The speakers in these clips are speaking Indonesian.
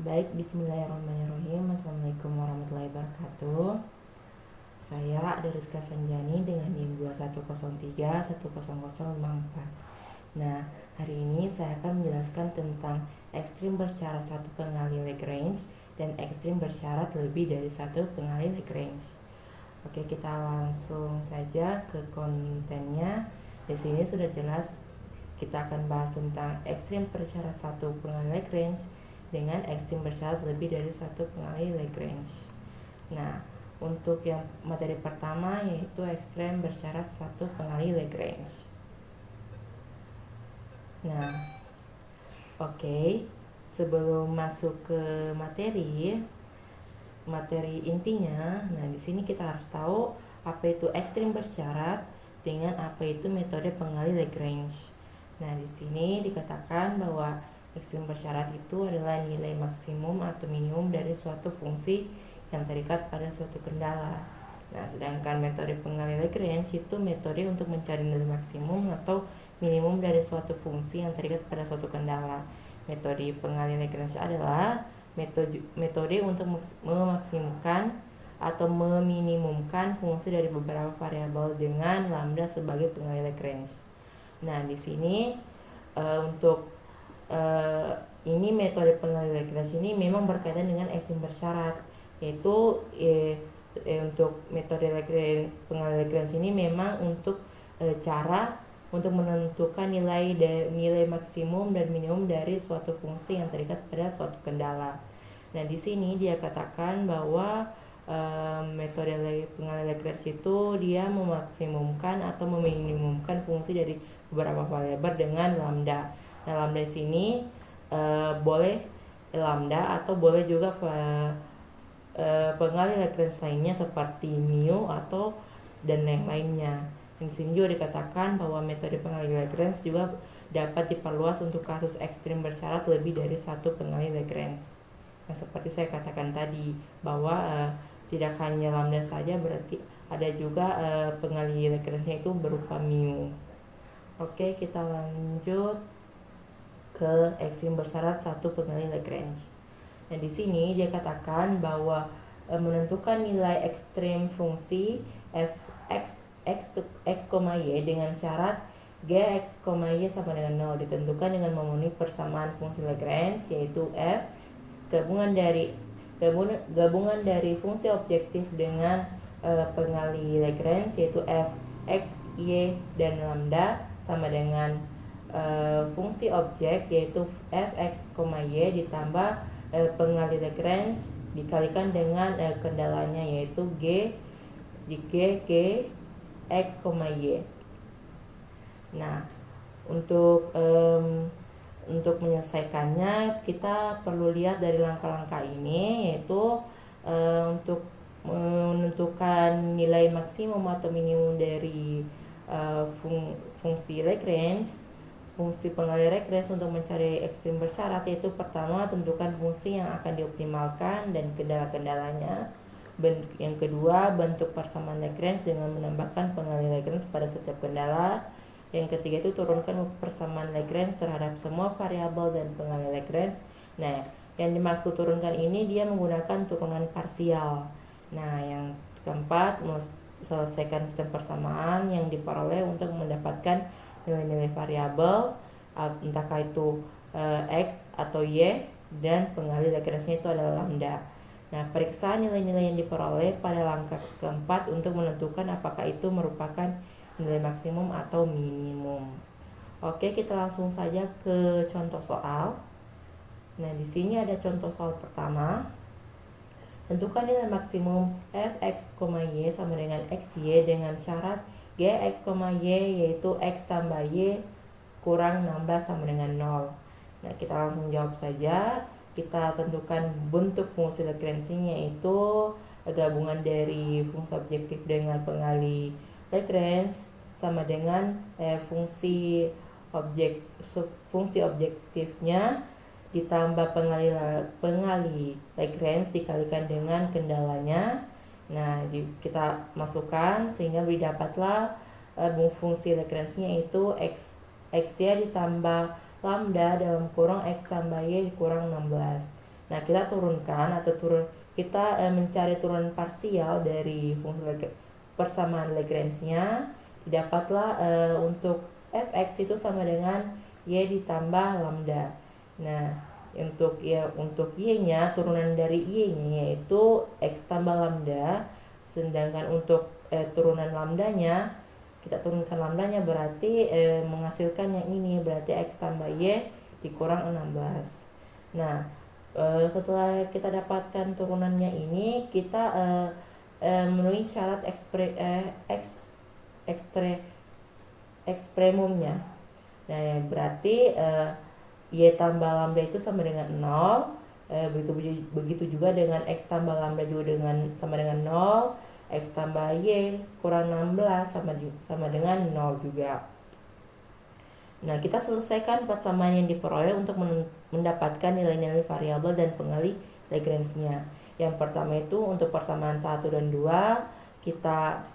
Baik, bismillahirrahmanirrahim. Assalamualaikum warahmatullahi wabarakatuh. Saya Dariska Sanjani dengan NIM 2103100054. Nah, hari ini saya akan menjelaskan tentang ekstrim bersyarat satu pengali Lagrange dan ekstrim bersyarat lebih dari satu pengali Lagrange. Oke, kita langsung saja ke kontennya. Di sini sudah jelas kita akan bahas tentang ekstrim bersyarat satu pengali Lagrange dengan ekstrim bersyarat lebih dari satu pengali Lagrange. Nah, untuk yang materi pertama yaitu ekstrim bersyarat satu pengali Lagrange. Nah, oke. Sebelum masuk ke materi intinya, nah di sini kita harus tahu apa itu ekstrim bersyarat dengan apa itu metode pengali Lagrange. Nah, di sini dikatakan bahwa ekstrim bersyarat itu adalah nilai maksimum atau minimum dari suatu fungsi yang terikat pada suatu kendala. Nah, sedangkan metode pengali Lagrange itu metode untuk mencari nilai maksimum atau minimum dari suatu fungsi yang terikat pada suatu kendala. Metode pengali Lagrange adalah metode untuk memaksimumkan atau meminimumkan fungsi dari beberapa variabel dengan lambda sebagai pengali Lagrange. Nah, di sini ini metode pengali Lagrange ini memang berkaitan dengan ekstrim bersyarat, yaitu untuk metode pengali Lagrange ini memang untuk cara untuk menentukan nilai maksimum dan minimum dari suatu fungsi yang terikat pada suatu kendala. Nah, di sini dia katakan bahwa metode pengali Lagrange itu dia memaksimumkan atau meminimumkan fungsi dari beberapa variabel dengan lambda. Nah, lambda di sini boleh lambda atau boleh juga pengali Lagrange lainnya seperti mu atau dan yang lainnya. Di sini juga dikatakan bahwa metode pengali Lagrange juga dapat diperluas untuk kasus ekstrim bersyarat lebih dari satu pengali Lagrange. Nah, seperti saya katakan tadi bahwa tidak hanya lambda saja, berarti ada juga pengali Lagrange itu berupa mu. Oke, kita lanjut ke ekstrim bersyarat satu pengali Lagrange. Nah, di sini dia katakan bahwa menentukan nilai ekstrim fungsi x, y dengan syarat g x, y sama dengan 0 ditentukan dengan memenuhi persamaan fungsi Lagrange, yaitu f gabungan dari fungsi objektif dengan pengali Lagrange, yaitu f x, y dan lambda sama dengan fungsi objek, yaitu f x, y ditambah pengali Lagrange dikalikan dengan kendalanya, yaitu g x, y. Nah, untuk menyelesaikannya kita perlu lihat dari langkah-langkah ini, yaitu untuk menentukan nilai maksimum atau minimum dari fungsi Lagrange, fungsi pengali Lagrange untuk mencari ekstrim bersyarat, yaitu pertama tentukan fungsi yang akan dioptimalkan dan kendala-kendalanya. Yang kedua, bentuk persamaan Lagrange dengan menambahkan pengali Lagrange pada setiap kendala. Yang ketiga itu turunkan persamaan Lagrange terhadap semua variabel dan pengali Lagrange. Nah, yang dimaksud turunkan ini dia menggunakan turunan parsial. Nah, yang keempat, selesaikan sistem persamaan yang diperoleh untuk mendapatkan nilai-nilai variabel, entahkah itu x atau y, dan pengali Lagrange-nya itu adalah lambda. Nah, periksa nilai-nilai yang diperoleh pada langkah keempat untuk menentukan apakah itu merupakan nilai maksimum atau minimum. Oke, kita langsung saja ke contoh soal. Nah, di sini ada contoh soal pertama. Tentukan nilai maksimum f x, y sama dengan xy dengan syarat g x, y yaitu x tambah y kurang 16 sama dengan 0. Nah, kita langsung jawab saja. Kita tentukan bentuk fungsi Lagrange-nya, yaitu gabungan dari fungsi objektif dengan pengali Lagrange sama dengan fungsi objektifnya ditambah pengali Lagrange dikalikan dengan kendalanya. Nah, kita masukkan sehingga didapatlah fungsi Lagrange-nya itu xy ditambah lambda dalam kurung x tambah y kurang 16. Nah, kita turunkan atau kita mencari turunan parsial dari fungsi persamaan Lagrange-nya. Didapatlah untuk fx itu sama dengan y ditambah lambda. Nah, untuk y-nya, turunan dari y-nya yaitu x tambah lambda. Sedangkan untuk turunan lambdanya, kita turunkan lambdanya berarti menghasilkan yang ini, berarti x tambah y dikurang 16. Nah, setelah kita dapatkan turunannya ini, kita memenuhi syarat ekstremumnya. Nah, berarti y tambah lambda itu sama dengan 0. Begitu juga dengan x tambah lambda juga sama dengan 0. X tambah y kurang 16 sama dengan 0 juga. Nah, kita selesaikan persamaan yang diperoleh untuk mendapatkan nilai-nilai variabel dan pengalih Lagrange-nya. Yang pertama itu untuk persamaan 1 dan 2, kita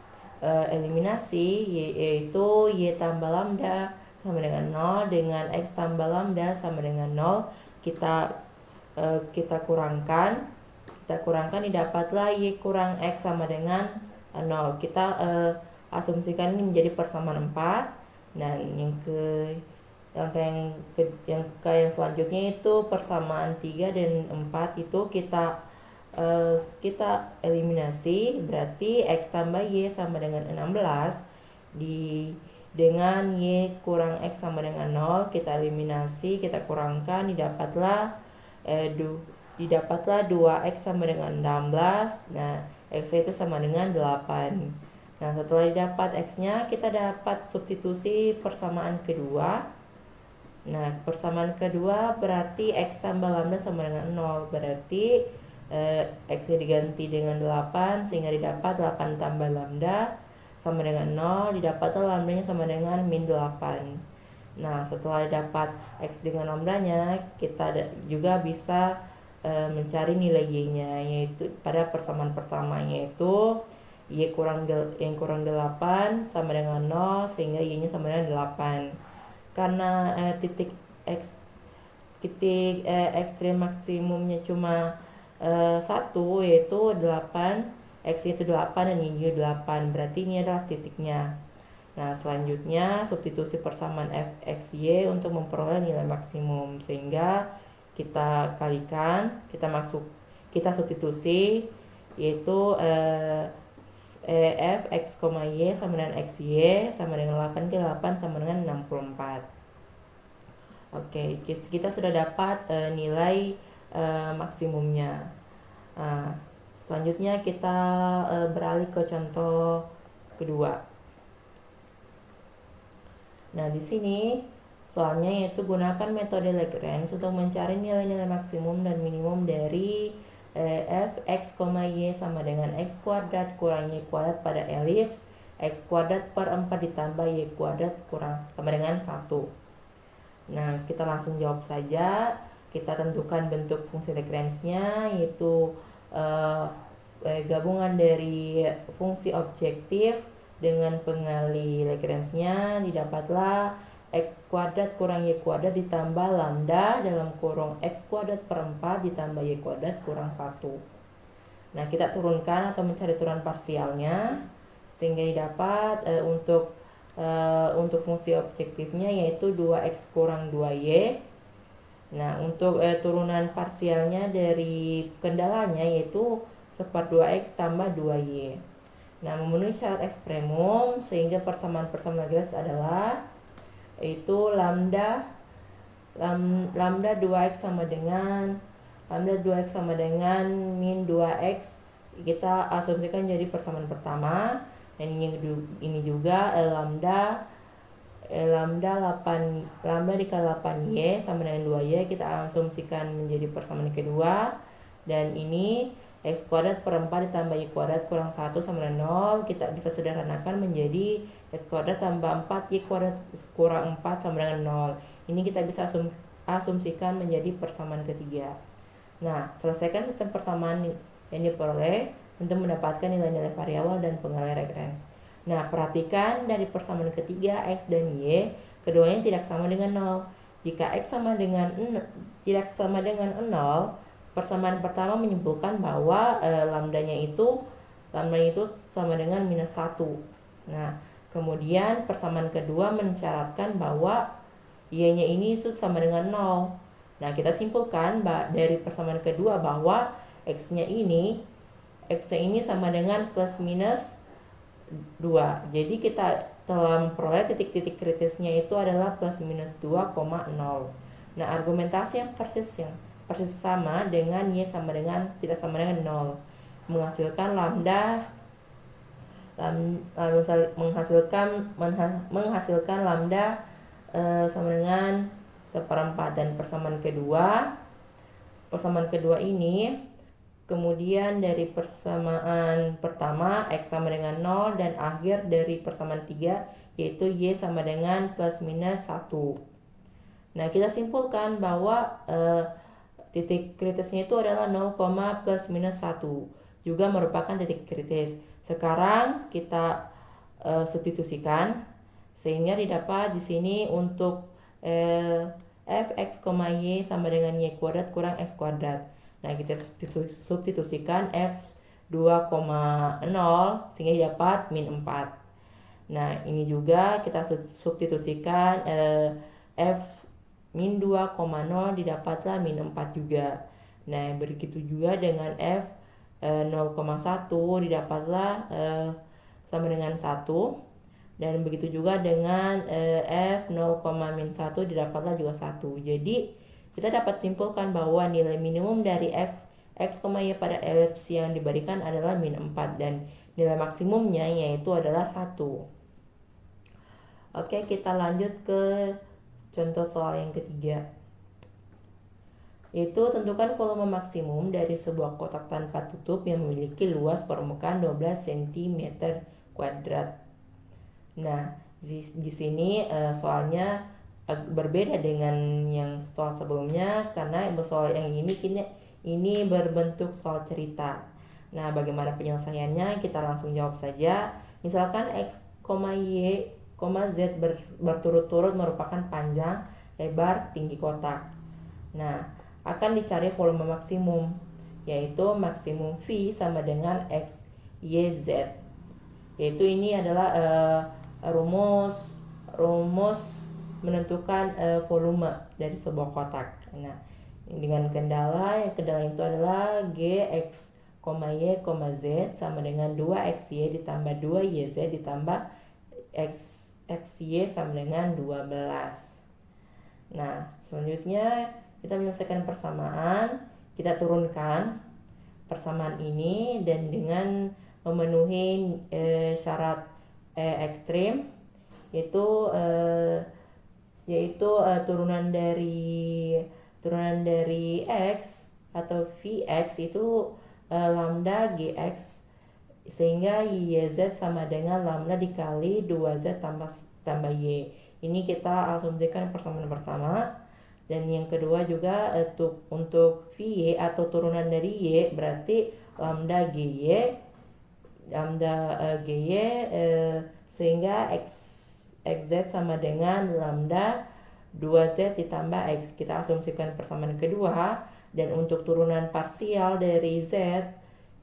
eliminasi, yaitu y tambah lambda sama dengan 0 dengan x tambah lambda sama dengan 0. Kita kurangkan didapatlah y kurang x sama dengan 0. Kita asumsikan ini menjadi persamaan 4. Dan yang selanjutnya itu persamaan 3 dan 4 itu kita eliminasi, berarti x tambah y sama dengan 16 dengan y kurang x sama dengan 0. Kita eliminasi, kita kurangkan, didapatlah 2x sama dengan 16. Nah, x itu sama dengan 8. Nah, setelah didapat x-nya, kita dapat substitusi persamaan kedua. Nah, persamaan kedua berarti x tambah lambda sama dengan 0. Berarti x-nya diganti dengan 8, sehingga didapat 8 tambah lambda sama dengan 0. Didapatlah lambdanya sama dengan min 8. Nah, setelah dapat x dengan lambdanya, kita juga bisa mencari nilai y-nya, yaitu pada persamaan pertama, yaitu y kurang 8 sama dengan 0, sehingga y-nya sama dengan 8. Karena titik ekstrem maksimumnya cuma 1, yaitu 8, x itu 8 dan y 8, berarti ini adalah titiknya. Nah, selanjutnya substitusi persamaan fx y untuk memperoleh nilai maksimum, sehingga kita kalikan, kita substitusi, yaitu f x, y sama dengan x y sama dengan 8 ke 8 sama dengan 64. Oke, kita sudah dapat nilai maksimumnya. Selanjutnya kita beralih ke contoh kedua. Nah, di sini soalnya yaitu gunakan metode Lagrange untuk mencari nilai-nilai maksimum dan minimum dari f x, y sama dengan x kuadrat kurang y kuadrat pada elips x kuadrat per 4 ditambah y kuadrat kurang sama dengan 1. Nah, kita langsung jawab saja. Kita tentukan bentuk fungsi Lagrange-nya, yaitu gabungan dari fungsi objektif dengan pengalih Lagrange-nya. Didapatlah x kuadrat kurang y kuadrat ditambah lambda dalam kurung x kuadrat per 4 ditambah y kuadrat kurang 1. Nah, kita turunkan atau mencari turunan parsialnya, sehingga didapat untuk fungsi objektifnya yaitu 2x kurang 2y. Nah, untuk turunan parsialnya dari kendalanya yaitu 1/2x tambah 2y. Nah, memenuhi syarat ekstremum, sehingga persamaan Lagrange adalah yaitu lambda 2x sama dengan min 2x. Kita asumsikan jadi persamaan pertama, dan ini juga lambda dikali 8y sama dengan 2y, kita asumsikan menjadi persamaan kedua. Dan ini x kuadrat per 4 ditambah y kuadrat kurang 1 sama dengan 0. Kita bisa sederhanakan menjadi x kuadrat tambah 4y kuadrat kurang 4 sama dengan 0. Ini kita bisa asumsikan menjadi persamaan ketiga. Nah, selesaikan sistem persamaan yang diperoleh untuk mendapatkan nilai-nilai variabel dan pengalih Lagrange. Nah, perhatikan dari persamaan ketiga x dan y, keduanya tidak sama dengan 0. Jika x tidak sama dengan 0, persamaan pertama menyimpulkan bahwa lambdanya itu sama dengan minus 1. Nah, kemudian persamaan kedua mensyaratkan bahwa y-nya ini itu sama dengan 0. Nah, kita simpulkan dari persamaan kedua bahwa x-nya ini sama dengan plus minus 2. Jadi kita telah memperoleh titik-titik kritisnya itu adalah plus minus 2,0. Nah, argumentasi yang persis sama dengan y tidak sama dengan 0 menghasilkan menghasilkan lambda sama dengan 1/4. Dan persamaan kedua ini kemudian dari persamaan pertama x sama dengan 0 dan akhir dari persamaan 3 yaitu y sama dengan plus minus 1. Nah, kita simpulkan bahwa titik kritisnya itu adalah 0, plus minus 1 juga merupakan titik kritis. Sekarang kita substitusikan sehingga didapat di sini untuk fx, y sama dengan y kuadrat kurang x kuadrat. Nah, kita substitusikan f 2,0 sehingga didapat min 4. Nah, ini juga kita substitusikan f min 2,0 didapatlah min 4 juga. Nah, begitu juga dengan f 0,1 didapatlah sama dengan 1. Dan begitu juga dengan f 0,-1 didapatlah juga 1. Jadi, kita dapat simpulkan bahwa nilai minimum dari f x, y pada elipsi yang diberikan adalah min 4 dan nilai maksimumnya yaitu adalah 1. Oke, kita lanjut ke contoh soal yang ketiga, yaitu tentukan volume maksimum dari sebuah kotak tanpa tutup yang memiliki luas permukaan 12 cm kuadrat. Nah, di sini soalnya berbeda dengan yang soal sebelumnya karena soal yang ini berbentuk soal cerita. Nah, bagaimana penyelesaiannya? Kita langsung jawab saja. Misalkan x, y, z berturut-turut merupakan panjang, lebar, tinggi kotak. Nah, akan dicari volume maksimum, yaitu maksimum V sama dengan X, Y, Z. Yaitu ini adalah rumus menentukan volume dari sebuah kotak. Nah, dengan kendala itu adalah G, X, Y, Z sama dengan 2XY ditambah 2YZ ditambah XY sama dengan 12. Nah, selanjutnya kita menyelesaikan persamaan. Kita turunkan persamaan ini dan dengan memenuhi syarat ekstrim yaitu turunan dari x atau Vx itu lambda Gx sehingga YZ sama dengan lambda dikali 2Z tambah Y. Ini kita asumsikan persamaan pertama. Dan yang kedua juga untuk VY atau turunan dari Y berarti lambda GY sehingga XZ sama dengan lambda 2Z ditambah X. Kita asumsikan persamaan kedua. Dan untuk turunan parsial dari Z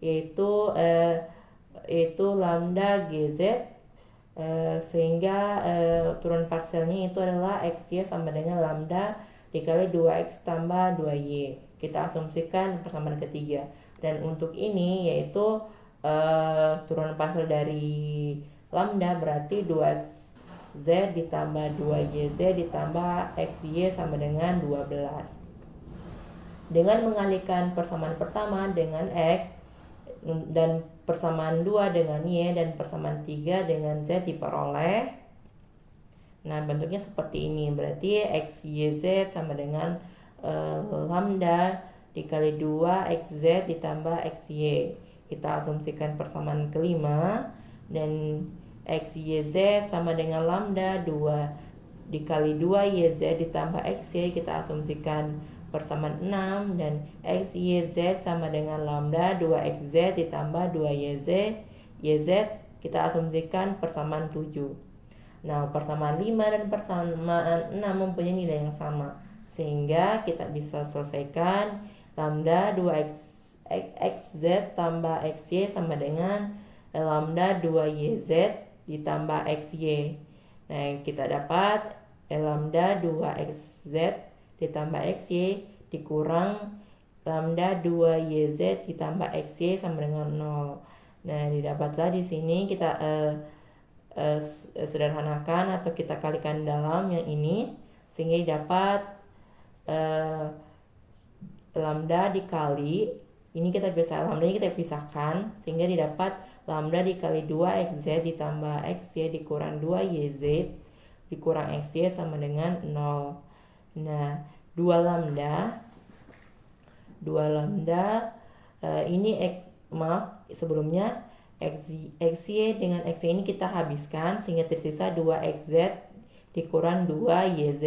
yaitu lambda GZ sehingga turunan parsialnya itu adalah XY sama dengan lambda dikali 2X tambah 2Y. Kita asumsikan persamaan ketiga. Dan untuk ini yaitu turunan parsial dari lambda berarti 2XZ ditambah 2YZ ditambah XY sama dengan 12. Dengan mengalihkan persamaan pertama dengan X dan persamaan 2 dengan Y dan persamaan 3 dengan Z diperoleh. Nah, bentuknya seperti ini. Berarti XYZ sama dengan lambda dikali 2 XZ ditambah XY. Kita asumsikan persamaan kelima. Dan XYZ sama dengan lambda 2 dikali 2 YZ ditambah XY. Kita asumsikan persamaan 6. Dan XYZ sama dengan lambda 2XZ ditambah 2YZ. YZ kita asumsikan persamaan 7. Nah, persamaan 5 dan persamaan 6 mempunyai nilai yang sama. Sehingga kita bisa selesaikan lambda 2xz tambah xy sama dengan lambda 2yz ditambah xy. Nah, kita dapat lambda 2xz ditambah xy dikurang lambda 2yz ditambah xy sama dengan 0. Nah, didapatlah di sini kita sederhanakan atau kita kalikan dalam yang ini sehingga didapat lambda dikali ini lambdanya kita pisahkan sehingga didapat lambda dikali 2xz ditambah xy dikurang 2yz dikurang xy sama dengan 0. Nah, 2 lambda ini sebelumnya xy dengan xy ini kita habiskan sehingga tersisa 2xz dikurang 2yz.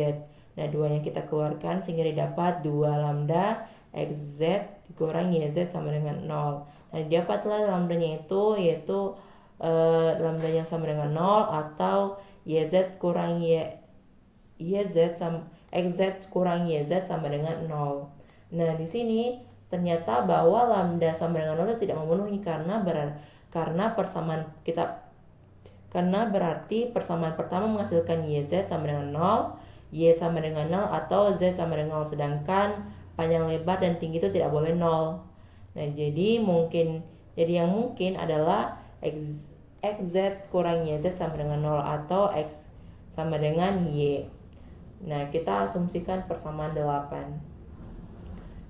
Nah, 2-nya kita keluarkan sehingga didapat 2 lambda xz dikurang yz sama dengan 0. Nah, didapatlah lambdanya yaitu lambdanya sama dengan 0 atau yz kurang yz sama xz kurang yz sama dengan 0. Nah, di sini ternyata bahwa lambda sama dengan 0 tidak memenuhi karena berarti persamaan pertama menghasilkan yz sama dengan 0, y sama dengan 0 atau z sama dengan 0, sedangkan panjang lebar dan tinggi itu tidak boleh 0. Nah, jadi yang mungkin adalah xz kurang yz sama dengan 0 atau x sama dengan y. Nah, kita asumsikan persamaan 8.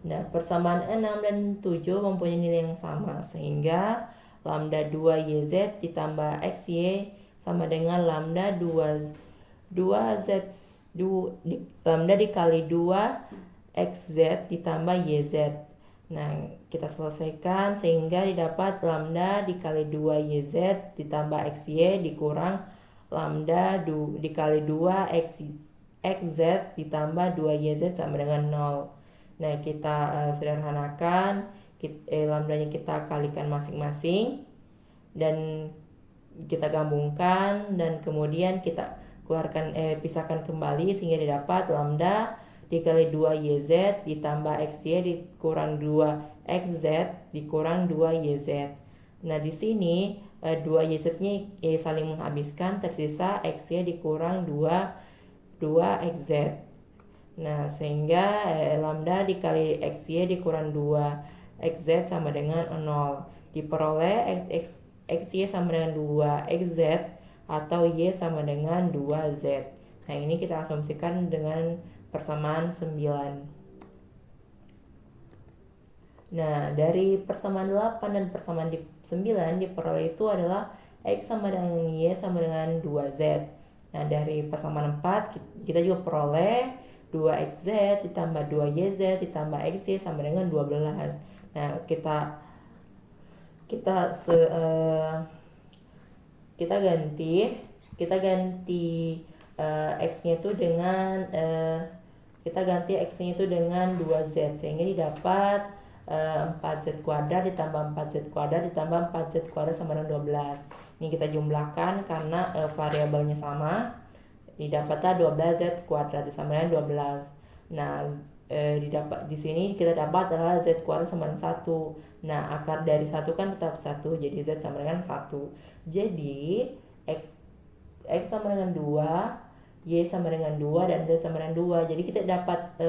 Nah, persamaan 6 dan 7 mempunyai nilai yang sama sehingga lambda 2yz ditambah xy sama dengan lambda 2z lambda dikali 2xz ditambah yz. Nah, kita selesaikan sehingga didapat lambda dikali 2yz ditambah xy dikurang lambda dikali 2xz ditambah 2yz sama dengan 0. Nah, kita sederhanakan, lambdanya kita kalikan masing-masing dan kita gabungkan dan kemudian kita pisahkan kembali sehingga didapat lambda dikali 2yz ditambah xy dikurang 2xz dikurang 2yz. Nah, di sini 2yz-nya saling menghabiskan, tersisa xy dikurang 2xz. Nah, sehingga lambda dikali xy dikurang 2xz sama dengan 0. Diperoleh xy sama dengan 2xz atau y sama dengan 2z. Nah, ini kita asumsikan dengan persamaan 9. Nah, dari persamaan 8 dan persamaan 9 diperoleh itu adalah x sama dengan y sama dengan 2z. Nah, dari persamaan 4 kita juga peroleh 2xz ditambah 2yz ditambah xy sama dengan 12. Nah, kita ganti x-nya itu dengan kita ganti x-nya itu dengan 2z sehingga didapat 4z kuadrat ditambah 4z kuadrat ditambah 4z kuadrat sama dengan 12. Ini kita jumlahkan karena variabelnya sama. Didapatlah 12z kuadrat sama dengan 12. Nah, di sini kita dapat adalah z kuadrat sama dengan 1. Nah, akar dari 1 kan tetap 1, jadi z sama dengan 1. Jadi x sama dengan 2, y sama dengan 2 dan z sama dengan 2. Jadi kita dapat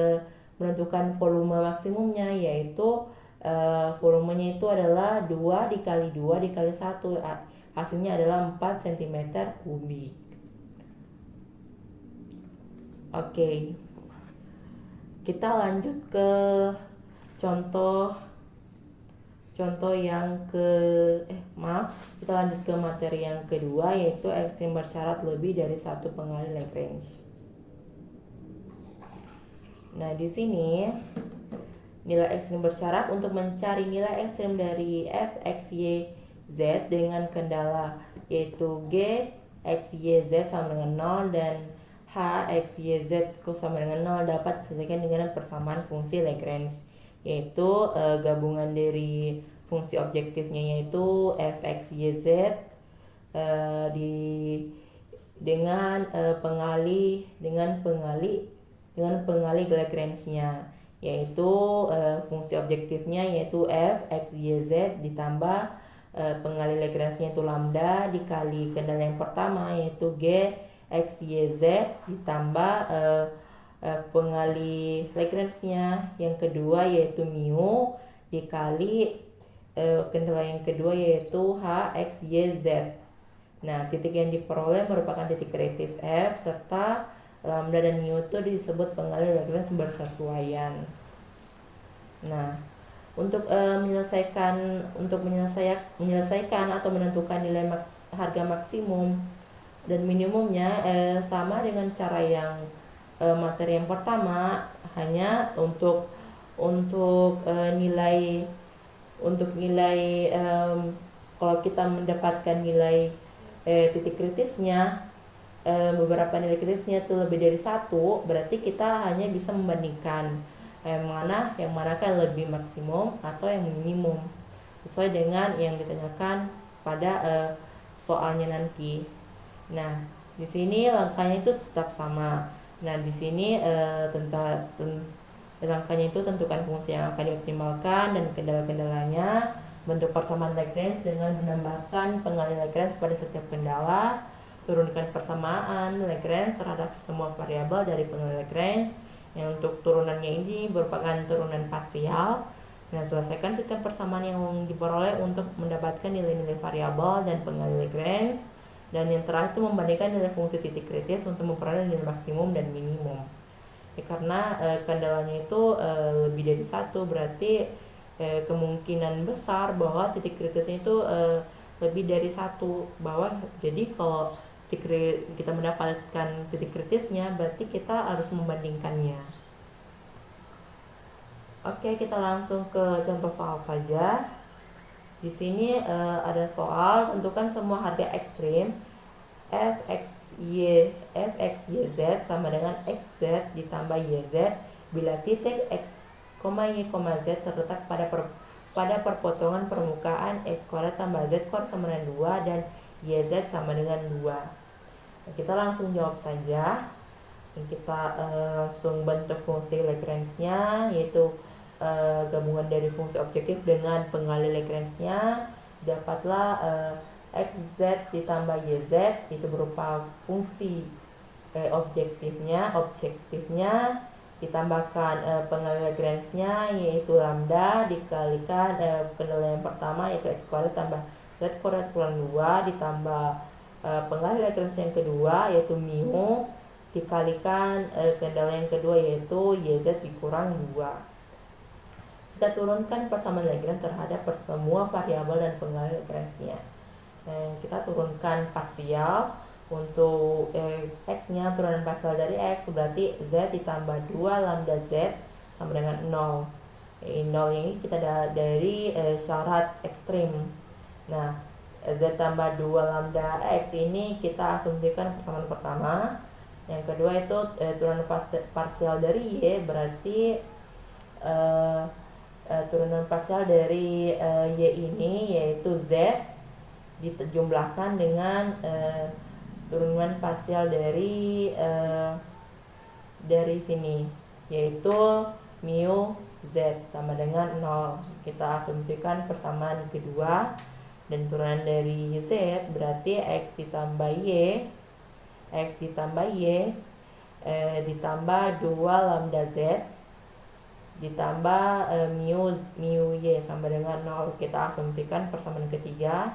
menentukan volume maksimumnya, yaitu volumenya itu adalah 2 dikali 2 dikali 1. Hasilnya adalah 4 cm kubik. Oke. Kita lanjut ke contoh yang kita lanjut ke materi yang kedua, yaitu ekstrim bersyarat lebih dari satu pengali Lagrange. Nah, di sini nilai ekstrim bersyarat untuk mencari nilai ekstrim dari f, x, y, z dengan kendala yaitu g, x, y, z sama dengan 0 dan h, x, y, z sama dengan 0 dapat diselesaikan dengan persamaan fungsi Lagrange, yaitu gabungan dari fungsi objektifnya yaitu f, x, y, z dengan pengali Lagrange-nya, yaitu fungsi objektifnya yaitu f x y z ditambah pengali Lagrange-nya itu lambda dikali kendala yang pertama yaitu g x y z ditambah pengali Lagrange-nya yang kedua yaitu mu dikali kendala yang kedua yaitu h x y z. Nah, titik yang diperoleh merupakan titik kritis f serta lambda dan mu itu disebut pengali Lagrange bersesuaian. Nah, untuk menyelesaikan atau menentukan nilai harga maksimum dan minimumnya sama dengan cara yang materi yang pertama, hanya untuk nilai kalau kita mendapatkan nilai titik kritisnya, beberapa nilai kritisnya itu lebih dari 1, berarti kita hanya bisa membandingkan yang manakah yang lebih maksimum atau yang minimum sesuai dengan yang ditanyakan pada soalnya nanti. Nah, di sini langkahnya itu tetap sama. Nah, di sini langkahnya itu tentukan fungsi yang akan dioptimalkan dan kendala-kendalanya, bentuk persamaan Lagrange dengan menambahkan pengali Lagrange pada setiap kendala, turunkan persamaan Lagrange terhadap semua variabel dari pengali Lagrange yang untuk turunannya ini merupakan turunan parsial. Nah, selesaikan sistem persamaan yang diperoleh untuk mendapatkan nilai-nilai variabel dan pengali Lagrange. Dan yang terakhir itu membandingkan nilai fungsi titik kritis untuk memperoleh nilai maksimum dan minimum. Karena kendalanya itu lebih dari 1, berarti kemungkinan besar bahwa titik kritisnya itu lebih dari 1 bawah. Jadi kalau kita mendapatkan titik kritisnya, berarti kita harus membandingkannya. Oke, kita langsung ke contoh soal saja. Di sini ada soal, tentukan semua harga ekstrim f x y z sama dengan xz ditambah yz bila titik x, y, z terletak pada perpotongan permukaan x kuadrat tambah z kuadrat sama dengan 2 dan yz sama dengan 2. Nah, kita langsung jawab saja. Kita langsung bentuk fungsi Lagrange-nya, yaitu gabungan dari fungsi objektif dengan pengali Lagrange-nya. Dapatlah xz ditambah yz itu berupa fungsi objektifnya ditambahkan pengali Lagrange-nya yaitu lambda dikalikan kendala yang pertama yaitu x kuadrat tambah z kuadrat kurang 2 ditambah pengali Lagrange yang kedua yaitu mu dikalikan kendala yang kedua yaitu yz dikurang 2. Kita turunkan persamaan Lagrange terhadap semua variabel dan pengali Lagrange-nya. Kita turunkan parsial untuk x-nya, turunan parsial dari x berarti z ditambah 2 lambda z sama dengan 0. 0 ini kita dari syarat ekstrim. Nah, z tambah 2 lambda x ini kita asumsikan persamaan pertama. Yang kedua itu turunan parsial dari y berarti turunan parsial dari y ini yaitu z dijumlahkan dengan turunan parsial dari sini yaitu mu z sama dengan 0. Kita asumsikan persamaan kedua dan turunan dari z berarti x ditambah y ditambah 2 lambda z ditambah mu y sama dengan 0. Kita asumsikan persamaan ketiga.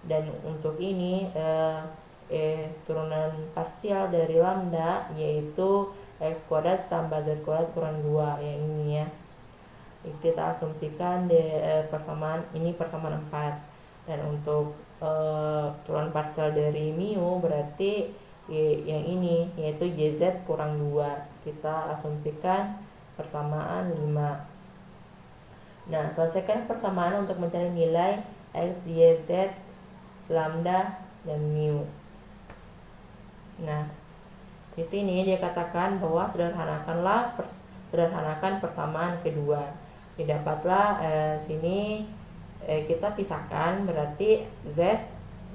Dan untuk ini turunan parsial dari lambda yaitu x kuadrat tambah z kuadrat kurang 2 yang ini ya. Kita asumsikan persamaan ini persamaan 4. Dan untuk turunan parsial dari mu berarti yang ini yaitu yz kurang 2. Kita asumsikan persamaan 5. Nah, selesaikan persamaan untuk mencari nilai x, y, z, lambda dan mu. Nah, di sini dia katakan bahwa sederhanakan persamaan kedua. Didapatlah sini kita pisahkan berarti z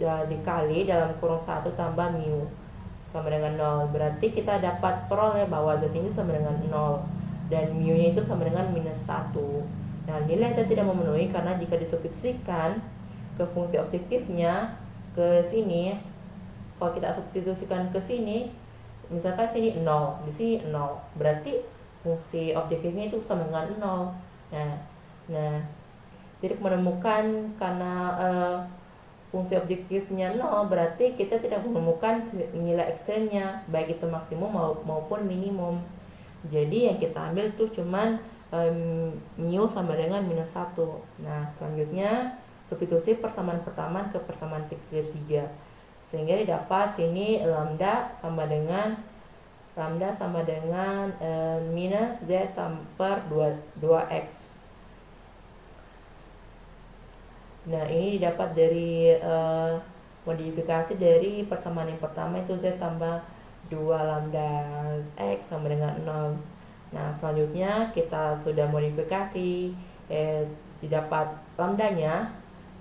dikali dalam kurung 1 tambah mu sama dengan 0. Berarti kita dapat peroleh bahwa z ini sama dengan 0 dan mu nya itu sama dengan minus 1. Nah, nilai Z tidak memenuhi karena jika disubstitusikan ke fungsi objektifnya ke sini, kalau kita substitusikan ke sini, misalkan sini 0, di sini 0, berarti fungsi objektifnya itu sama dengan 0. Nah, jadi menemukan karena fungsi objektifnya 0, berarti kita tidak menemukan nilai eksternnya, baik itu maksimum maupun minimum. Jadi yang kita ambil itu cuman mu sama dengan -1. Nah, selanjutnya substitusi persamaan pertama ke persamaan ketiga, sehingga didapat sini lambda sama dengan minus z per 2x. Nah, ini didapat dari modifikasi dari persamaan yang pertama itu z tambah 2 lambda x sama dengan 0. Nah, selanjutnya kita sudah modifikasi didapat lambdanya,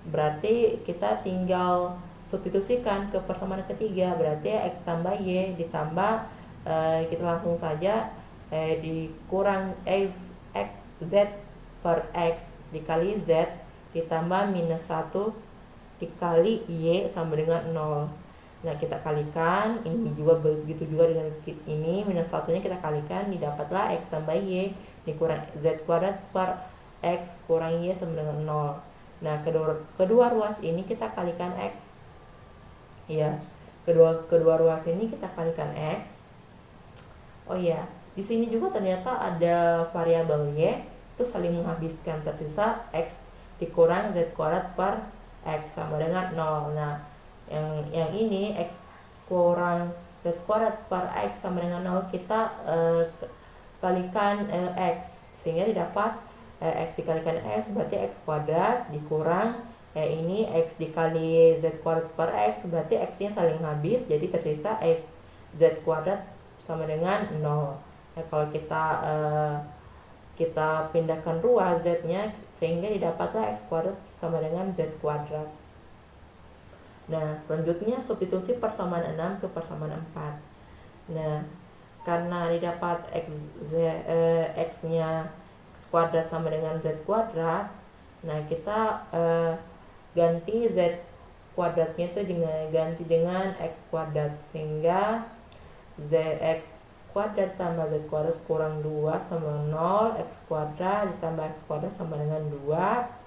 berarti kita tinggal substitusikan ke persamaan ketiga, berarti x tambah y ditambah kita langsung saja dikurang z per x dikali z ditambah -1 dikali y sama dengan 0. Nah, kita kalikan, ini juga begitu juga dengan ini, -1-nya kita kalikan, didapatlah x tambah y dikurang z kuadrat per x kurang y sama dengan 0. Nah, kedua ruas ini kita kalikan x. Ya, kedua ruas ini kita kalikan x. Oh ya, di sini juga ternyata ada variabel y, itu saling menghabiskan, tersisa x dikurang z kuadrat per x sama dengan 0. Nah, yang ini x kurang z kuadrat per x sama dengan 0, kita kalikan x, sehingga didapat x dikalikan x berarti x kuadrat dikurang ini x dikali z kuadrat per x, berarti x nya saling habis, jadi tersisa x z kuadrat sama dengan 0. Nah, kalau kita pindahkan ruas z nya, sehingga didapatlah x kuadrat sama dengan z kuadrat. Nah, selanjutnya substitusi persamaan 6 ke persamaan 4. Nah, karena didapat x nya x kuadrat sama dengan z kuadrat, nah kita ganti z kuadratnya itu ganti dengan x kuadrat, sehingga x kuadrat tambah z kuadrat kurang 2 sama 0, x kuadrat ditambah x kuadrat sama dengan 2.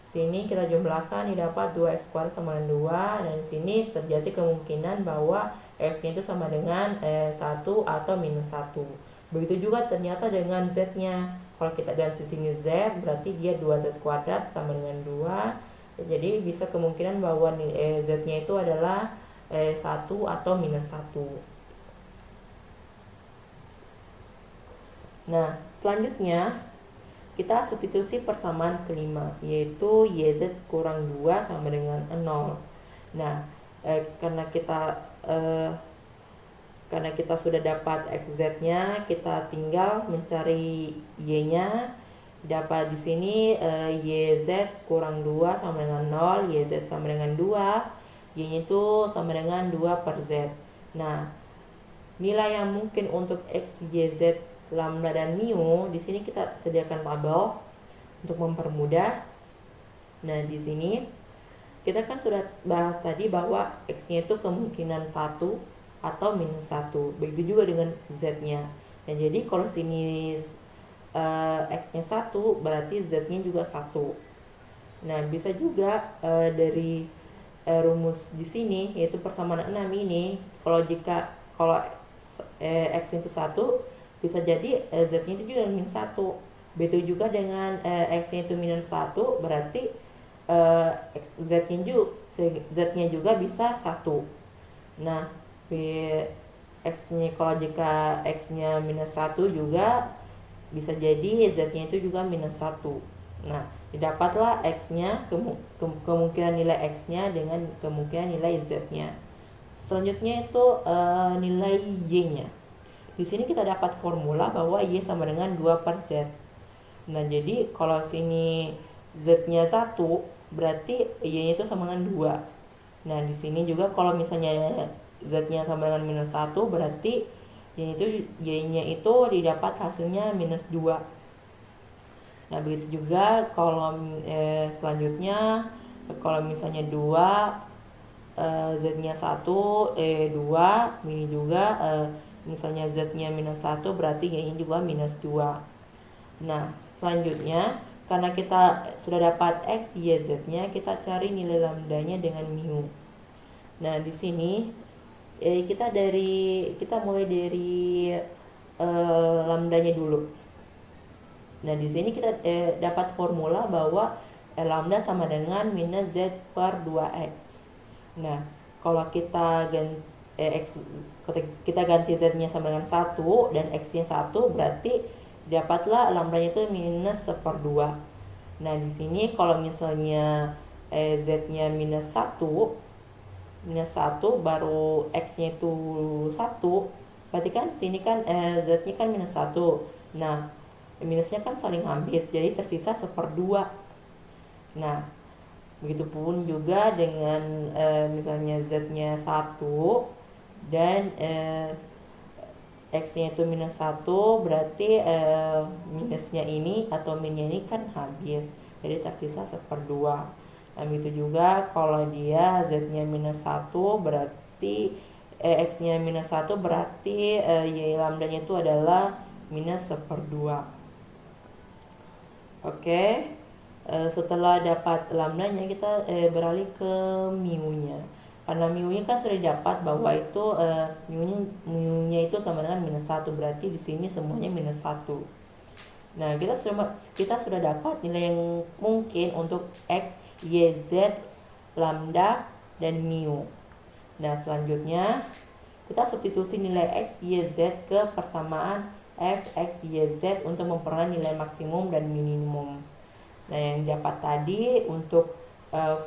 Sini kita jumlahkan, didapat 2x kuadrat sama dengan 2, dan sini terjadi kemungkinan bahwa x-nya itu sama dengan 1 atau -1. Begitu juga ternyata dengan z-nya. Kalau kita ganti sini z, berarti dia 2z kuadrat sama dengan 2. Jadi bisa kemungkinan bahwa z-nya itu adalah 1 atau -1. Nah, selanjutnya kita substitusi persamaan kelima, yaitu yz kurang 2 sama dengan 0. Nah, karena kita sudah dapat xz-nya, kita tinggal mencari y-nya. Dapat di sini yz kurang 2 sama dengan 0, yz sama dengan 2, y-nya itu sama dengan 2 per z. Nah, nilai yang mungkin untuk x, y, z, lambda dan mu, di sini kita sediakan tabel untuk mempermudah. Nah, di sini kita kan sudah bahas tadi bahwa x-nya itu kemungkinan 1 atau -1. Begitu juga dengan z-nya. Nah, jadi kalau sini x-nya 1, berarti z-nya juga 1. Nah, bisa juga dari rumus di sini, yaitu persamaan 6 ini, kalau x itu 1, bisa jadi z-nya itu juga -1. Begitu juga dengan x-nya itu -1, berarti z-nya juga bisa 1. Nah, x-nya, kalau jika x-nya -1 juga bisa jadi z-nya itu juga -1. Nah, didapatlah x-nya, kemungkinan nilai x-nya dengan kemungkinan nilai z-nya. Selanjutnya itu nilai y-nya. Di sini kita dapat formula bahwa y sama dengan 2 per z. Nah, jadi kalau sini z-nya 1, berarti y-nya itu sama dengan 2. Nah, di sini juga kalau misalnya z-nya sama dengan -1, berarti y-nya itu didapat hasilnya -2. Nah, begitu juga kalau selanjutnya kalau misalnya 2 Z-nya 1, 2, ini juga misalnya Z-nya -1 berarti Y-nya juga -2. Nah, selanjutnya karena kita sudah dapat X, Y, Z-nya, kita cari nilai lambdanya dengan mu. Nah, di sini kita mulai dari lambdanya dulu. Nah, di sini kita dapat formula bahwa lambda sama dengan minus Z per 2X. Nah, kalau kita ganti Z-nya sama dengan 1 dan X-nya 1, berarti dapatlah lambdanya itu minus 1/2. Nah, di sini kalau misalnya Z-nya minus 1 baru X-nya itu 1, berarti kan sini kan Z-nya kan -1. Nah, minusnya kan saling habis, jadi tersisa 1/2. Nah, begitupun juga dengan misalnya Z-nya 1 dan X-nya itu -1, berarti minusnya ini atau minnya ini kan habis, jadi tersisa 1/2. Nah, begitu juga kalau dia Z-nya -1 berarti X-nya -1 berarti Y lambdanya itu adalah -1/2. Oke. Setelah dapat lambdanya, kita beralih ke mu-nya. Karena mu-nya kan sudah dapat bahwa itu mu-nya itu sama dengan -1, berarti di sini semuanya -1. Nah, kita sudah dapat nilai yang mungkin untuk X, Y, Z, lambda, dan mu. Nah, selanjutnya kita substitusi nilai X, Y, Z ke persamaan F, X, Y, Z untuk memperoleh nilai maksimum dan minimum. Nah, yang dapat tadi untuk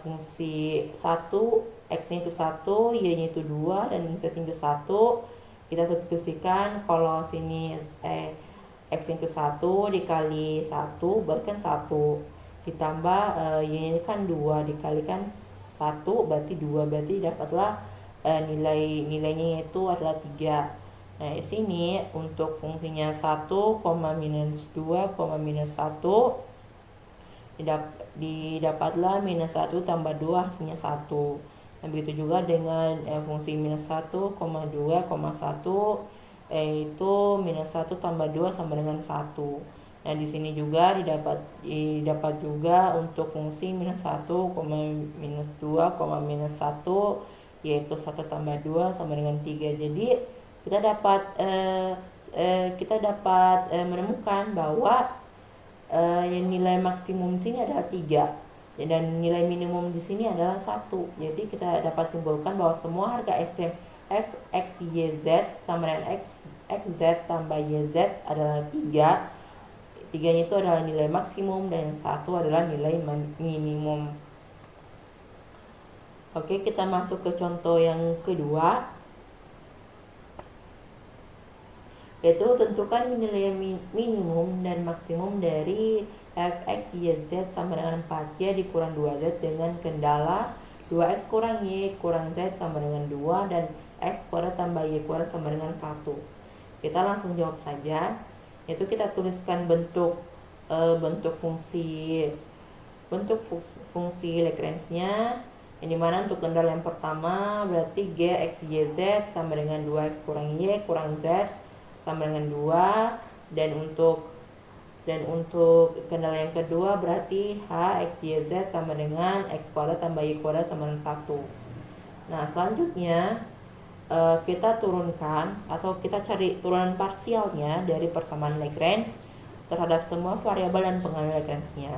fungsi 1, X-nya itu 1, Y-nya itu 2, dan Z-nya itu 1, kita substitusikan. Kalau sini X-nya itu 1 dikali 1 berarti kan 1, ditambah Y-nya kan 2 dikalikan 1 berarti 2, berarti dapatlah nilainya itu adalah 3. Nah, di sini untuk fungsinya 1, -2, -1 didapatlah -1 tambah 2 hasilnya 1. Nah, begitu juga dengan fungsi -1, 2, 1 itu -1 tambah 2 sama dengan 1. Nah, di sini juga didapat juga untuk fungsi -1, -2, -1 yaitu 1 tambah 2 sama dengan 3. Jadi kita dapat menemukan bahwa nilai maksimum di sini adalah 3 dan nilai minimum di sini adalah 1. Jadi kita dapat simpulkan bahwa semua harga ekstrem F, X, Y, Z sama dengan XZ tambah YZ adalah 3. 3-nya itu adalah nilai maksimum dan 1 adalah nilai minimum. Oke, kita masuk ke contoh yang kedua, yaitu tentukan nilai minimum dan maksimum dari F, X, Y, Z sama dengan 4Y dikurang 2Z dengan kendala 2X kurang Y kurang Z sama dengan 2 dan X kuadrat tambah Y kuadrat sama dengan 1. Kita langsung jawab saja, yaitu kita tuliskan bentuk fungsi Lagrange-nya, yang dimana untuk kendala yang pertama berarti G, X, Y, Z sama dengan 2X kurang Y kurang Z sama dengan 2, dan untuk kendala yang kedua berarti H, X, Y, Z sama dengan X kuadrat tambah Y kuadrat sama dengan 1. Nah, selanjutnya kita turunkan atau kita cari turunan parsialnya dari persamaan Lagrange terhadap semua variabel dan pengambil Lagrange-nya.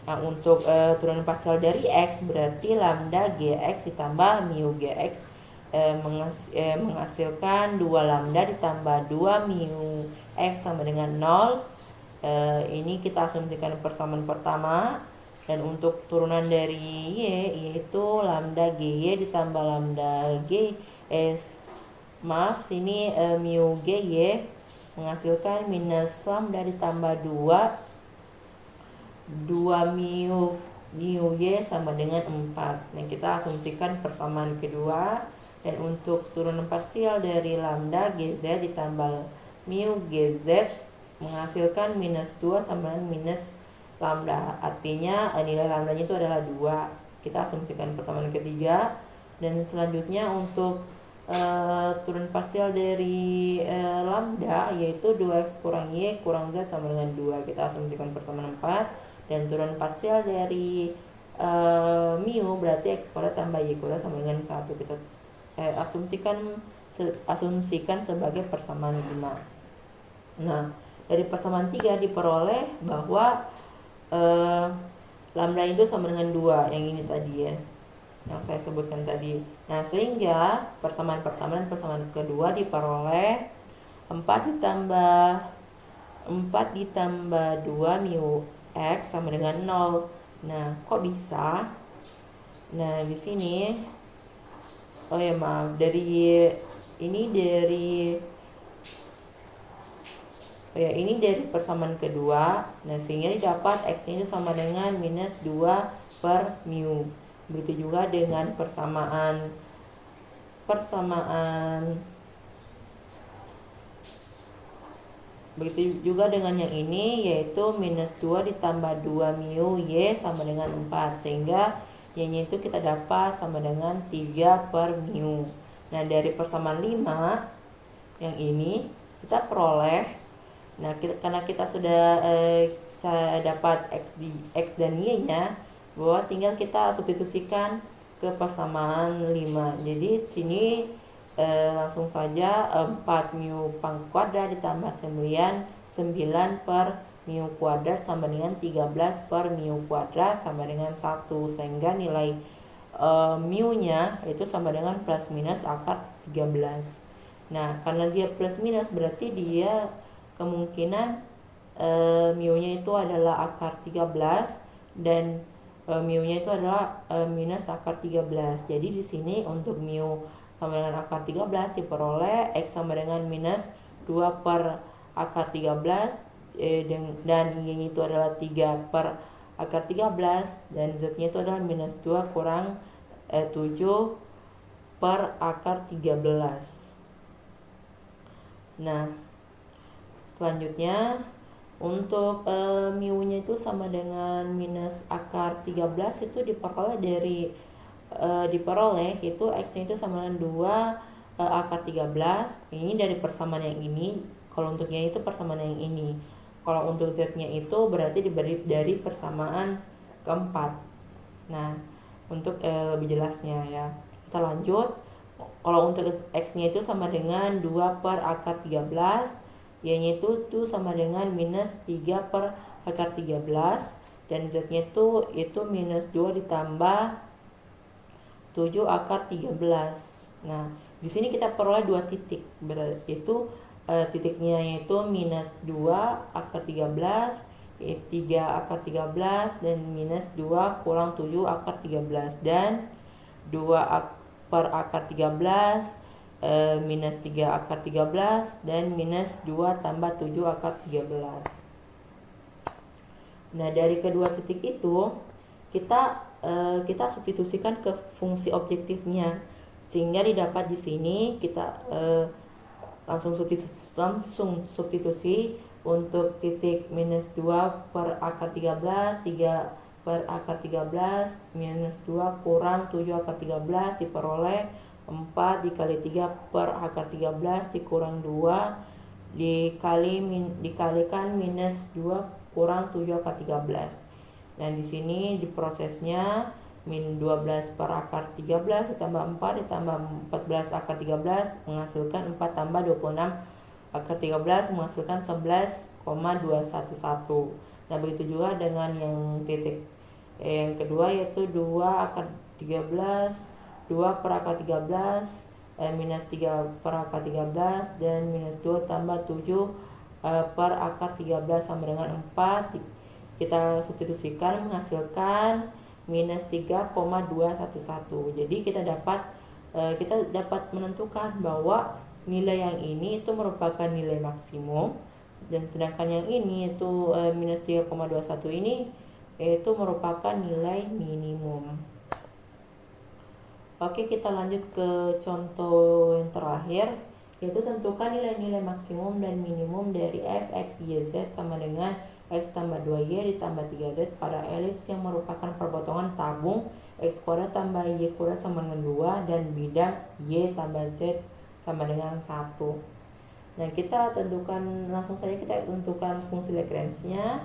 Nah, untuk turunan parsial dari X berarti lambda Gx ditambah mu Gx menghasilkan 2 lambda ditambah 2 mu X sama dengan 0. Ini kita asumsikan persamaan pertama. Dan untuk turunan dari Y yaitu lambda Gy ditambah lambda sini mu Gy menghasilkan minus lambda ditambah 2 mu Y sama dengan 4. Nah, kita asumsikan persamaan kedua. Dan untuk turunan parsial dari lambda Gz ditambah mu Gz menghasilkan minus 2 sama dengan minus lambda. Artinya nilai lambdanya itu adalah 2. Kita asumsikan persamaan ketiga. Dan selanjutnya untuk turun parsial dari lambda yaitu 2x kurang y kurang z sama dengan 2. Kita asumsikan persamaan 4. Dan turun parsial dari mu berarti x kuadrat tambah y kuadrat sama dengan 1. Kita asumsikan sebagai persamaan 5. Nah, dari persamaan 3 diperoleh bahwa lambda itu sama dengan 2, yang ini tadi ya, yang saya sebutkan tadi. Nah, sehingga persamaan pertama dan persamaan kedua diperoleh 4 ditambah 2 mu x sama dengan 0. Nah, kok bisa? Nah, di sini ini dari persamaan kedua. Nah, sehingga didapat x-nya itu sama dengan minus 2 per mu. Begitu juga dengan persamaan begitu juga dengan yang ini, yaitu minus 2 ditambah 2 mu y sama dengan 4. Sehingga y-nya itu kita dapat sama dengan 3 per mu. Nah, dari persamaan 5 yang ini kita peroleh, karena kita sudah dapat x dan y-nya, bahwa tinggal kita substitusikan ke persamaan 5. Jadi sini langsung saja 4 mu pangkat kuadrat ditambah 9 per mu kuadrat sama dengan 13 per mu kuadrat sama dengan 1. Sehingga nilai mu-nya itu sama dengan plus minus akar 13. Nah, karena dia plus minus berarti dia kemungkinan mu-nya itu adalah akar 13 dan mu-nya itu adalah minus akar 13. Jadi di sini untuk mu sama dengan akar 13 diperoleh x sama dengan minus 2 per akar 13 dan y-nya itu adalah 3 per akar 13 dan z-nya itu adalah minus 2 kurang 7 per akar 13. Nah, selanjutnya untuk mu-nya itu sama dengan minus akar 13 itu diperoleh itu x-nya itu sama dengan 2 akar 13. Ini dari persamaan yang ini. Kalau untuk y itu persamaan yang ini. Kalau untuk z-nya itu berarti diberi dari persamaan keempat. Nah, untuk lebih jelasnya ya, kita lanjut. Kalau untuk x-nya itu sama dengan 2 per akar 13, y-nya itu sama dengan minus 3 per akar 13, dan z-nya itu minus 2 ditambah 7 akar 13. Nah, di sini kita peroleh 2 titik. Berarti itu titiknya yaitu minus 2 akar 13, 3 akar 13 dan minus 2 kurang 7 akar 13 dan 2 per akar 13 minus 3 akar 13 dan minus 2 tambah 7 akar 13. Nah, dari kedua titik itu kita substitusikan ke fungsi objektifnya, sehingga didapat di sini kita langsung substitusi untuk titik minus 2 per akar 13, 3 per akar 13 minus 2 kurang 7 akar 13 diperoleh 4 dikali 3 per akar 13 dikurang 2 dikalikan minus 2 kurang 7 akar 13. Dan di sini diprosesnya min 12 per akar 13 ditambah 4 ditambah 14 akar 13 menghasilkan 4 tambah 26 akar 13 menghasilkan 11,211. Nah, begitu juga dengan yang titik yang kedua yaitu 2 akar 13 2 per akar 13 minus 3 per akar 13 dan minus 2 tambah 7 per akar 13 sama dengan 4. Kita substitusikan menghasilkan minus 3,211. Jadi kita dapat menentukan bahwa nilai yang ini itu merupakan nilai maksimum, dan sedangkan yang ini itu minus 3,21 ini itu merupakan nilai minimum. Oke, kita lanjut ke contoh yang terakhir, yaitu tentukan nilai-nilai maksimum dan minimum dari f, x, y, z sama dengan X tambah 2Y ditambah 3Z pada elips yang merupakan perpotongan tabung X kuadrat tambah Y kuadrat sama dengan 2 dan bidang Y tambah Z sama dengan 1. Nah, kita tentukan langsung saja, kita tentukan fungsi Lagrange-nya.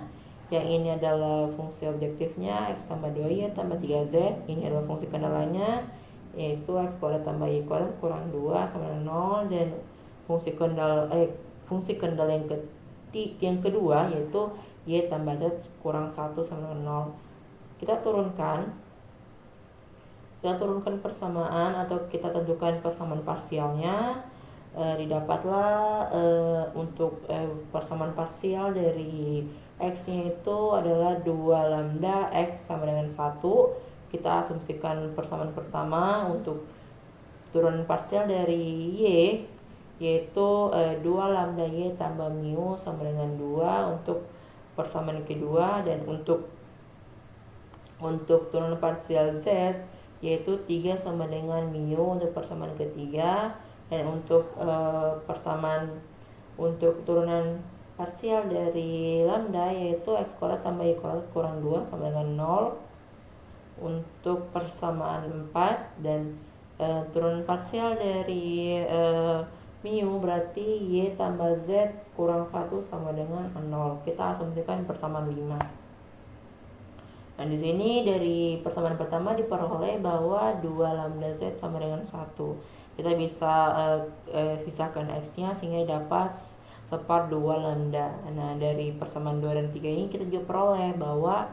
Yang ini adalah fungsi objektifnya X tambah 2Y tambah 3Z. Ini adalah fungsi kendalanya, yaitu X kuadrat tambah Y kuadrat kurang 2 sama dengan 0. Dan fungsi kendal yang kedua yaitu Y tambah Z kurang 1 sama dengan 0. Kita turunkan persamaan atau kita tentukan persamaan parsialnya. Didapatlah untuk persamaan parsial dari X nya itu adalah 2 lambda X sama dengan 1. Kita asumsikan persamaan pertama untuk turunan parsial dari Y, yaitu 2 lambda Y tambah mu sama dengan 2 untuk persamaan kedua. Dan untuk turunan parsial Z yaitu 3 sama dengan mu untuk persamaan ketiga. Dan untuk untuk turunan parsial dari lambda yaitu X kuadrat tambah Y kuadrat kurang 2 sama dengan 0 untuk persamaan 4. Dan turunan parsial dari mu berarti Y tambah Z kurang 1 sama dengan 0. Kita asumsikan persamaan 5. Nah, di sini dari persamaan pertama diperoleh bahwa 2 lambda Z sama dengan 1. Kita bisa pisahkan X-nya sehingga dapat separ 2 lambda. Nah, dari persamaan 2 dan 3 ini kita juga peroleh bahwa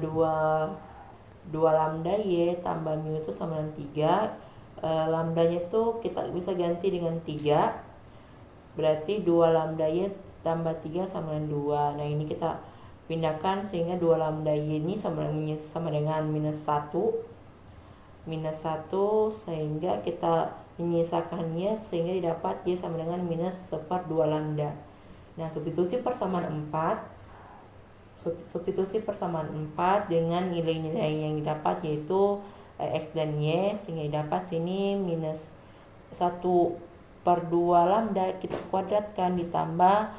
2 lambda Y tambah mu itu sama dengan 3. Lambdanya itu kita bisa ganti dengan 3. Berarti 2 lambda Y tambah 3 sama dengan 2. Nah, ini kita pindahkan sehingga 2 lambda Y ini sama dengan minus 1. Sehingga kita menyisakannya sehingga didapat Y sama dengan minus separ 2 lambda. Nah, substitusi persamaan 4 dengan nilai-nilai yang didapat yaitu X dan Y, sehingga didapat sini minus 1/2 lambda kita kuadratkan ditambah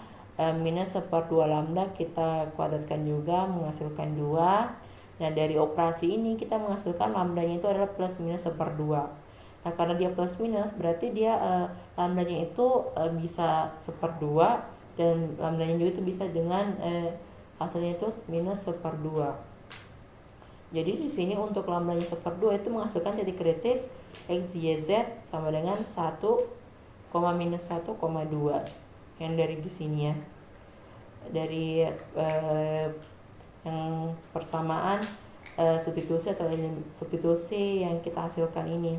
minus 1/2 lambda kita kuadratkan juga menghasilkan 2. Nah, dari operasi ini kita menghasilkan lambdanya itu adalah plus minus 1/2. Nah, karena dia plus minus berarti dia lambdanya itu bisa 1/2 dan lambdanya juga itu bisa dengan hasilnya itu minus 1/2. Jadi di sini untuk lambdanya 1/2 itu menghasilkan titik kritis X, Y, Z sama dengan 1, minus 1,2. Yang dari di sini ya. Dari yang persamaan substitusi atau substitusi yang kita hasilkan ini.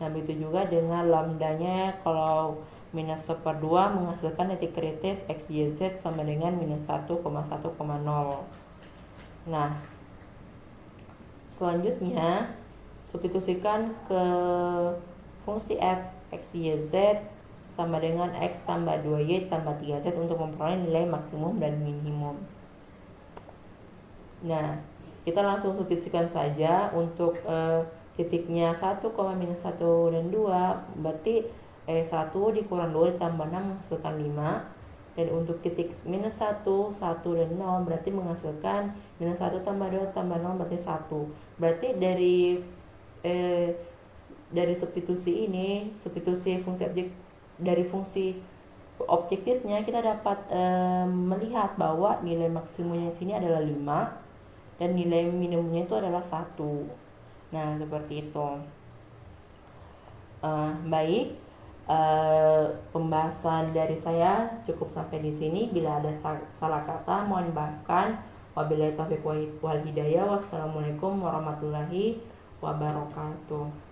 Nah, begitu juga dengan lambdanya, kalau minus 1/2 menghasilkan titik kritis X, Y, Z sama dengan minus 1,1,0. Nah, selanjutnya substitusikan ke fungsi f X, Y, Z sama dengan X tambah 2Y tambah 3Z untuk memperoleh nilai maksimum dan minimum. Nah, kita langsung substitusikan saja untuk titiknya 1, minus 1 dan 2 berarti 1 dikurang 2 ditambah 6 menghasilkan 5. Dan untuk titik minus 1, 1 dan 0 berarti menghasilkan minus 1 tambah 2 tambah 0 berarti 1. Berarti dari substitusi ini, substitusi fungsi fungsi objektifnya kita dapat melihat bahwa nilai maksimumnya di sini adalah 5 dan nilai minimumnya itu adalah 1. Nah, seperti itu. Baik, pembahasan dari saya cukup sampai di sini. Bila ada salah kata mohon maafkan. Wabillahi taufiq wal hidayah. Wassalamualaikum warahmatullahi wabarakatuh.